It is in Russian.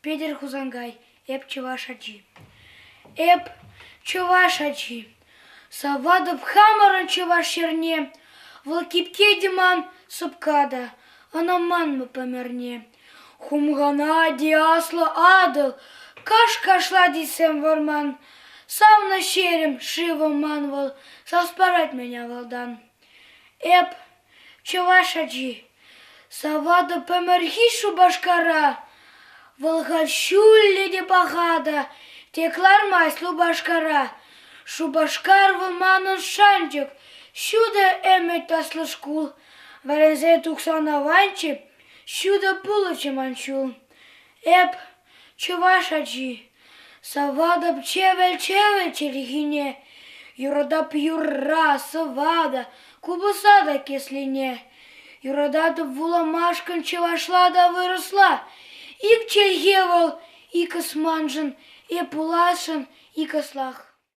Педер хузангай, эп чувашачи. Эп чувашачи. Савадов хамаран чувашерне, волкипке диман субкада, анаман мы померне. Хумгана диасла адал, каш-кашла дисем варман, сам на щерем шиво манвал, саспарать меня волдан. Эп чувашачи. Савада померхишу башкара, волгащулли де багада, теклар майслу башкара, шубашкар выманын шанчик, щуда эмет таслышкул, варезе туксана ванчи, щуда пулычы манчул. Эп чувашачи, савада чевел-чевел челихине, юродап юрра, савада, кубусада кислине. Юродата вуламашкан чевашла да выросла, ик чельгевал, и косманжен, и пулашен, и кослах.